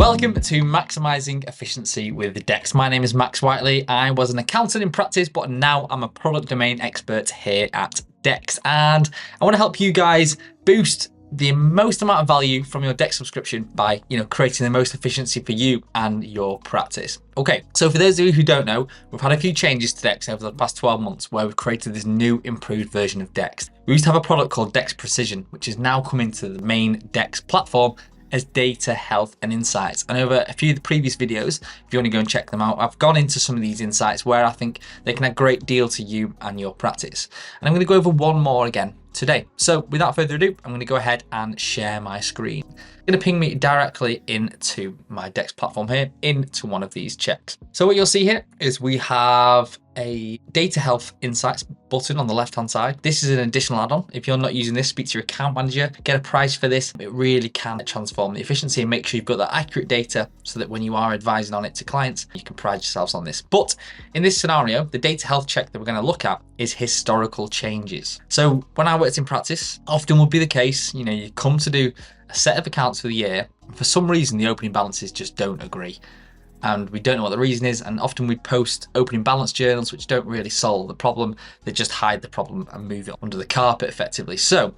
Welcome to Maximising Efficiency with Dext. My name is Max Whiteley. I was an accountant in practice, but now I'm a product domain expert here at Dext. And I want to help you guys boost the most amount of value from your Dext subscription by, creating the most efficiency for you and your practice. Okay, so for those of you who don't know, we've had a few changes to Dext over the past 12 months where we've created this new improved version of Dext. We used to have a product called Dext Precision, which is now coming to the main Dext platform as data, health, and insights. And over a few of the previous videos, if you want to go and check them out, I've gone into some of these insights where I think they can add a great deal to you and your practice. And I'm going to go over one more again today. So without further ado, I'm going to go ahead and share my screen. It's going to ping me directly into my Dext platform here, into one of these checks. So what you'll see here is we have a data health insights button on the left hand side. This is an additional add-on. If you're not using this, speak to your account manager, get a price for this. It really can transform the efficiency and make sure you've got that accurate data so that when you are advising on it to clients, you can pride yourselves on this. But in this scenario, the data health check that we're going to look at is historical changes. So when I worked in practice, often would be the case, you come to do a set of accounts for the year. For some reason, the opening balances just don't agree. And we don't know what the reason is. And often we post opening balance journals, which don't really solve the problem. They just hide the problem and move it under the carpet effectively. So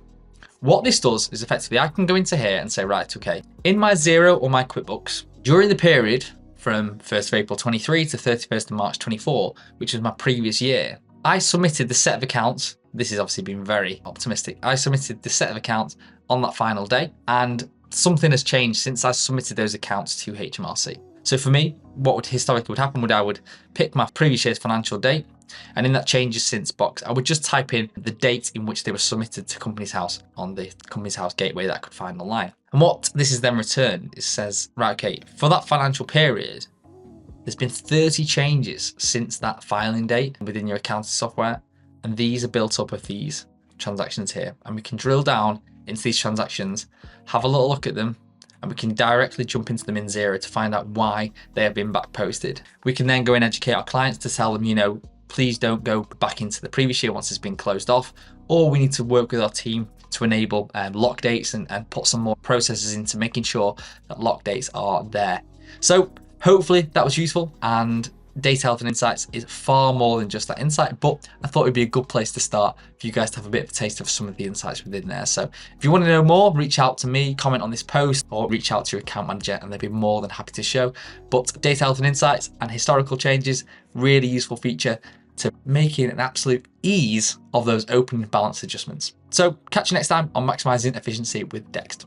what this does is effectively I can go into here and say, right, okay, in my Xero or my QuickBooks, during the period from 1st of April 23 to 31st of March 24, which is my previous year, I submitted the set of accounts. This has obviously been very optimistic. I submitted the set of accounts on that final day, and something has changed since I submitted those accounts to HMRC. So for me, what would historically happen would I would pick my previous year's financial date, and in that changes since box, I would just type in the date in which they were submitted to Companies House on the Companies House gateway that I could find online. And what this is then returned, it says, right, okay, for that financial period, there's been 30 changes since that filing date within your accounting software, and these are built up of these transactions here. And we can drill down into these transactions, have a little look at them, and we can directly jump into them in Xero to find out why they have been back posted. We can then go and educate our clients to tell them, please don't go back into the previous year once it's been closed off, or we need to work with our team to enable lock dates and put some more processes into making sure that lock dates are there. So hopefully that was useful, and Data Health and Insights is far more than just that insight, but I thought it'd be a good place to start for you guys to have a bit of a taste of some of the insights within there. So if you want to know more, reach out to me, comment on this post, or reach out to your account manager and they'll be more than happy to show. But Data Health and Insights and historical changes, really useful feature to making an absolute ease of those opening balance adjustments. So catch you next time on Maximising Efficiency with Dext.